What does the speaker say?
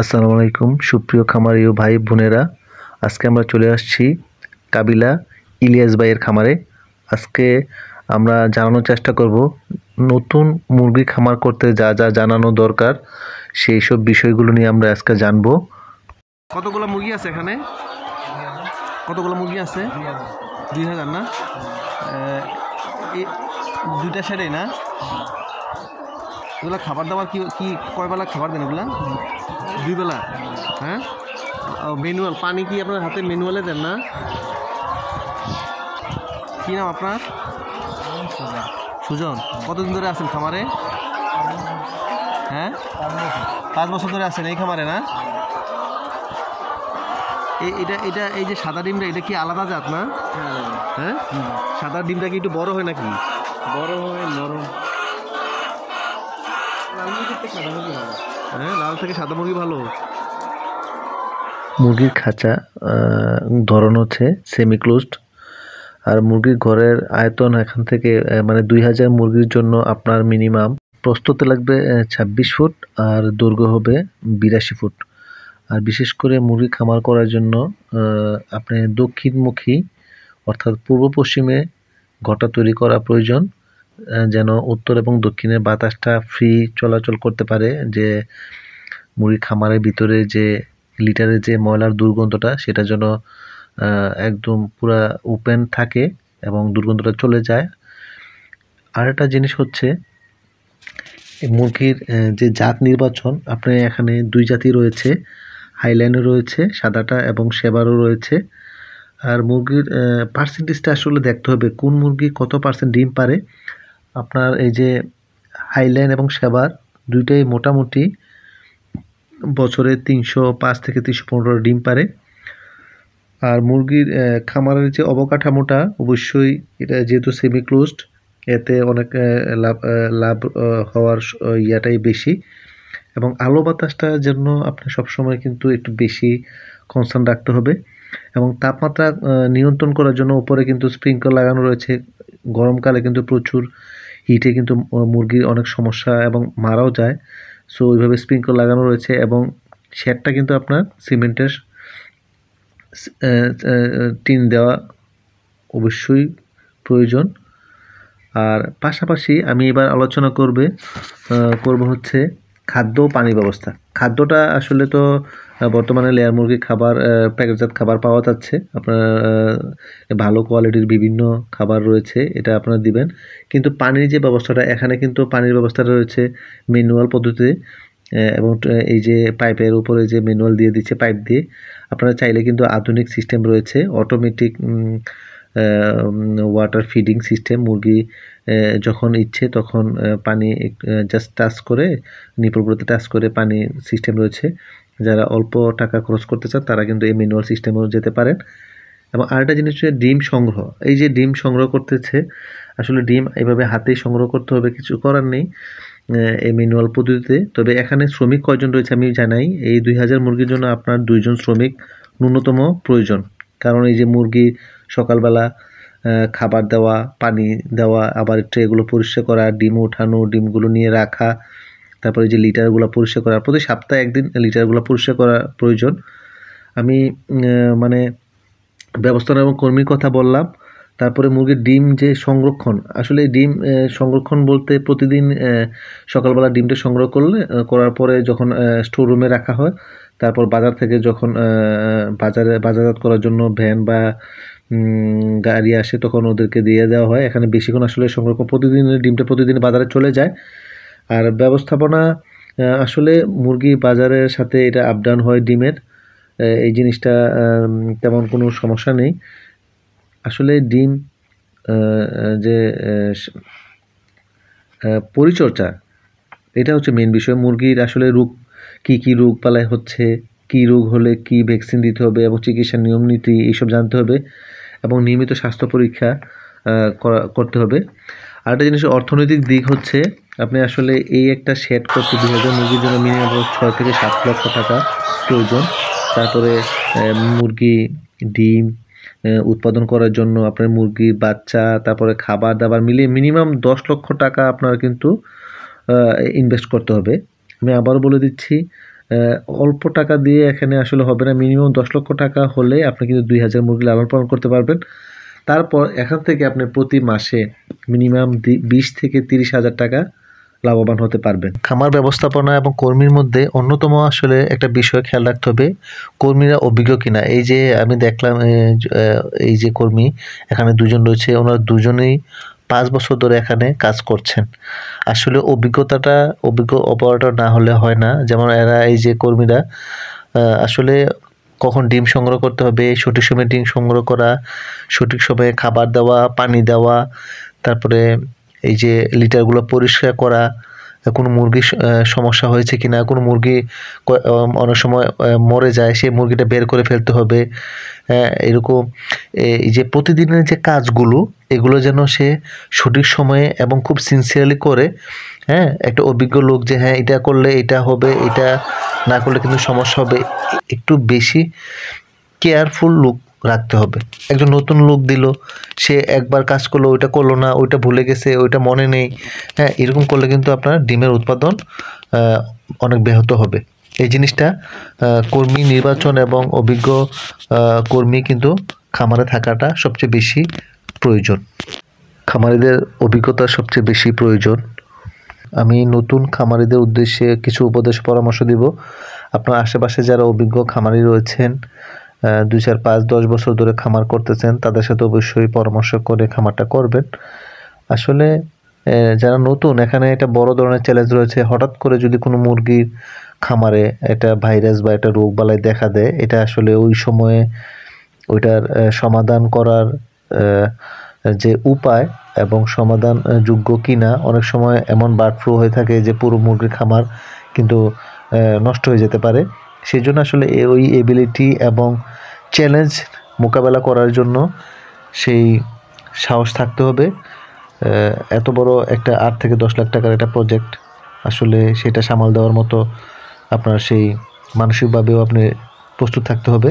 আসসালামু আলাইকুম সুপ্রিয় খামারি ও ভাই বোনেরা। আজকে আমরা চলে আসছি কাবিলা ইলিয়াস ভাইয়ের খামারে। আজকে আমরা জানানোর চেষ্টা করব নতুন মুরগি খামার করতে যা যা জানানো দরকার সেই সব বিষয়গুলো নিয়ে আমরা আজকে জানবো। কতগুলো মুরগি আছে এখানে? কতগুলো মুরগি আছে? 2000 না? দুইটা সেটাই না? এগুলো খাবার দাবার কি কয় বেলা খাবার দেন এগুলা? 2 বেলা। হ্যাঁ, ম্যানুয়াল পানি কি আপনার হাতে ম্যানুয়ালে দেন না? কি নাম আপনার? সুজন। কতদিন ধরে আছেন খামারে? হ্যাঁ, 5 বছর ধরে আছেন এই খামারে না? এটা এই যে সাদা ডিমটা, এটা কি আলাদা জাত না? হ্যাঁ, সাদা ডিমটা কি একটু বড় হয় নাকি? বড় হয়, নরম। হ্যাঁ, লাল থেকে সাদা মুরগি ভালো। মুরগির খাঁচা ধরন হচ্ছে সেমি ক্লোজড, আর মুরগির ঘরের আয়তন এখান থেকে মানে 2000 মুরগির জন্য আপনার মিনিমাম প্রস্থতে লাগবে 26 ফুট আর দৈর্ঘ্য হবে 82 ফুট। আর বিশেষ করে মুরগি খামার করার জন্য আপনি দক্ষিণমুখী অর্থাৎ পূর্ব পশ্চিমে ঘরটা তৈরি করা প্রয়োজন, যেন উত্তর এবং দক্ষিণের বাতাসটা ফ্রি চলাচল করতে পারে, যে মুরগি খামারের ভিতরে যে লিটারের যে ময়লার দুর্গন্ধটা সেটা যেন একদম পুরা ওপেন থাকে এবং দুর্গন্ধটা চলে যায়। আর একটা জিনিস হচ্ছে মুরগির যে জাত নির্বাচন, আপনার এখানে 2 জাতি রয়েছে, হাইল্যান্ডও রয়েছে সাদাটা এবং সেবারও রয়েছে। আর মুরগির পার্সেন্টেজটা আসলে দেখতে হবে কোন মুরগি কত পার্সেন্ট ডিম পারে। আপনার এই যে হাইল্যান্ড এবং সেবার দুইটাই মোটামুটি বছরে 305 থেকে 315 ডিম পারে। আর মুরগির খামারের যে অবকাঠামোটা অবশ্যই এটা যেহেতু সেমি ক্লোজড, এতে অনেক লাভ হওয়ার ইয়াটাই বেশি, এবং আলো বাতাসটার জন্য আপনার সবসময় কিন্তু একটু বেশি কনসার্ন রাখতে হবে। এবং তাপমাত্রা নিয়ন্ত্রণ করার জন্য উপরে কিন্তু স্প্রিংকলার লাগানো রয়েছে। গরমকালে কিন্তু প্রচুর হিটে কিন্তু মুরগির অনেক সমস্যা এবং মারাও যায়, সো ওইভাবে স্প্রিংকলার লাগানো রয়েছে। এবং শেডটা কিন্তু আপনার সিমেন্টের টিন দেওয়া অবশ্যই প্রয়োজন। আর পাশাপাশি আমি এবার আলোচনা করব হচ্ছে খাদ্য ও পানি ব্যবস্থা। খাদ্যটা আসলে তো বর্তমানে লেয়ার মুরগির খাবার প্যাকেটজাত খাবার পাওয়া যাচ্ছে, আপনার ভালো কোয়ালিটির বিভিন্ন খাবার রয়েছে, এটা আপনারা দিবেন। কিন্তু পানির যে ব্যবস্থাটা, এখানে কিন্তু পানির ব্যবস্থাটা রয়েছে ম্যানুয়াল পদ্ধতিতে, এবং এই যে পাইপের উপরে যে ম্যানুয়াল দিয়ে দিচ্ছে পাইপ দিয়ে। আপনারা চাইলে কিন্তু আধুনিক সিস্টেম রয়েছে, অটোমেটিক ওয়াটার ফিডিং সিস্টেম। মুরগি যখন ইচ্ছে তখন পানি জাস্ট টাচ করে, নিপলগুলোতে টাচ করে পানি সিস্টেম রয়েছে। যারা অল্প টাকা খরচ করতে চান তারা কিন্তু এই ম্যানুয়াল সিস্টেমেও যেতে পারেন। এবং আরেকটা জিনিস হচ্ছে ডিম সংগ্রহ। এই যে ডিম সংগ্রহ করতেছে, আসলে ডিম এইভাবে হাতেই সংগ্রহ করতে হবে, কিছু করার নেই এই ম্যানুয়াল পদ্ধতিতে। তবে এখানে শ্রমিক কয়জন রয়েছে আমি জানাই। এই 2000 মুরগির জন্য আপনার 2 জন শ্রমিক ন্যূনতম প্রয়োজন, কারণ এই যে মুরগি সকালবেলা খাবার দেওয়া, পানি দেওয়া, আবার একটু এগুলো পরিষ্কার করা, ডিম ওঠানো, ডিমগুলো নিয়ে রাখা, তারপরে যে লিটারগুলো পরিষ্কার করা, প্রতি সপ্তাহে একদিন লিটারগুলো পরিষ্কার করা প্রয়োজন। আমি মানে ব্যবস্থাপনা এবং কর্মীর কথা বললাম। তারপরে মুরগির ডিম যে সংরক্ষণ, আসলে ডিম সংরক্ষণ বলতে প্রতিদিন সকালবেলা ডিমটা সংগ্রহ করার পরে যখন স্টোর রুমে রাখা হয়, তারপর বাজার থেকে যখন বাজারজাত করার জন্য ভ্যান বা গাড়ি আসে তখন ওদেরকে দিয়ে দেওয়া হয়। এখানে বেশিক্ষণ আসলে সংরক্ষণ, প্রতিদিনের ডিমটা প্রতিদিন বাজারে চলে যায়। আর ব্যবস্থাপনা আসলে মুরগি বাজারের সাথে এটা আপ ডাউন হয় ডিমের, এই জিনিসটা তেমন কোনো সমস্যা নেই। আসলে ডিম যে পরিচর্যা, এটা হচ্ছে মেন বিষয়। মুরগির আসলে রোগ কি রোগ পালায় হচ্ছে, কি রোগ হলে কি ভ্যাকসিন দিতে হবে এবং চিকিৎসার নিয়ম নীতি এইসব জানতে হবে, এবং নিয়মিত স্বাস্থ্য পরীক্ষা করতে হবে। আরেকটা জিনিস অর্থনৈতিক দিক হচ্ছে, আপনি আসলে এই একটা শেড করতে 2000 মুরগির জন্য মিনিমাম 6 থেকে 7 লক্ষ টাকা প্রয়োজন। তারপরে মুরগি ডিম উৎপাদন করার জন্য আপনার মুরগির বাচ্চা, তারপরে খাবার দাবার মিলিয়ে মিনিমাম 10 লক্ষ টাকা আপনার কিন্তু ইনভেস্ট করতে হবে। আমি আবারও বলে দিচ্ছি, অল্প টাকা দিয়ে এখানে আসলে হবে না, মিনিমাম 10 লক্ষ টাকা হলে আপনি কিন্তু 2000 মুরগি লালন পালন করতে পারবেন। তারপর এখান থেকে আপনি প্রতি মাসে মিনিমাম 20 থেকে 30,000 টাকা লাভবান হতে পারবেন। খামার ব্যবস্থাপনা এবং কর্মীর মধ্যে অন্যতম আসলে একটা বিষয় খেয়াল রাখতে হবে, কর্মীরা অভিজ্ঞ কিনা। এই যে আমি দেখলাম এই যে কর্মী এখানে দুজন রয়েছে, ওনারা দুজনেই 5 বছর ধরে এখানে কাজ করছেন। আসলে অভিজ্ঞ অপারেটর না হলে হয় না। যেমন এরা এই যে কর্মীরা আসলে কখন ডিম সংগ্রহ করতে হবে, সঠিক সময়ে ডিম সংগ্রহ করা, সঠিক সময়ে খাবার দেওয়া, পানি দেওয়া, তারপরে এই যে লিটারগুলো পরিষ্কার করা, কোনো মুরগির সমস্যা হয়েছে কিনা, কোনো মুরগি অনেক সময় মরে যায়, সেই মুরগিটা বের করে ফেলতে হবে। এরকম এই যে প্রতিদিনের যে কাজগুলো, এগুলো যেন সে সঠিক সময়ে এবং খুব সিনসিয়ারলি করে। হ্যাঁ, একটা অভিজ্ঞ লোক যে হ্যাঁ এটা করলে এটা হবে, এটা না করলে কিন্তু সমস্যা হবে, একটু বেশি কেয়ারফুল লুক রাখতে হবে। একজন নতুন লোক দিল, সে একবার কাজ করলো, ওইটা করলো না, ওইটা ভুলে গেছে, ওইটা মনে নেই। হ্যাঁ, এরকম করলে কিন্তু আপনার ডিমের উৎপাদন অনেক ব্যাহত হবে। এই জিনিসটা কর্মী নির্বাচন এবং অভিজ্ঞ কর্মী কিন্তু খামারে থাকাটা সবচেয়ে বেশি প্রয়োজন। খামারিদের অভিজ্ঞতা সবচেয়ে বেশি প্রয়োজন। আমি নতুন খামারিদের উদ্দেশ্যে কিছু উপদেশ পরামর্শ দিব। আপনার আশেপাশে যারা অভিজ্ঞ খামারি রয়েছেন, 2, 4, 5, 10 বছর ধরে খামার করতেছেন, তাদের সাথে অবশ্যই পরামর্শ করে খামারটা করবেন। আসলে যারা নতুন, এখানে একটা বড় ধরনের চ্যালেঞ্জ রয়েছে। হঠাৎ করে যদি কোনো মুরগির খামারে একটা ভাইরাস বা একটা রোগবালাই দেখা দেয়, এটা আসলে ওই সময়ে ওইটার সমাধান করার যে উপায় এবং সমাধান যোগ্য কিনা, অনেক সময় এমন বার্ড ফ্লু হয়ে থাকে যে পুরো মুরগির খামার কিন্তু নষ্ট হয়ে যেতে পারে। সেই জন্য আসলে ওই এবিলিটি এবং চ্যালেঞ্জ মোকাবেলা করার জন্য সেই সাহস থাকতে হবে। এত বড় একটা 8 থেকে 10 লাখ টাকার একটা প্রজেক্ট, আসলে সেটা সামাল দেওয়ার মতো আপনার সেই মানসিকভাবেও আপনি প্রস্তুত থাকতে হবে।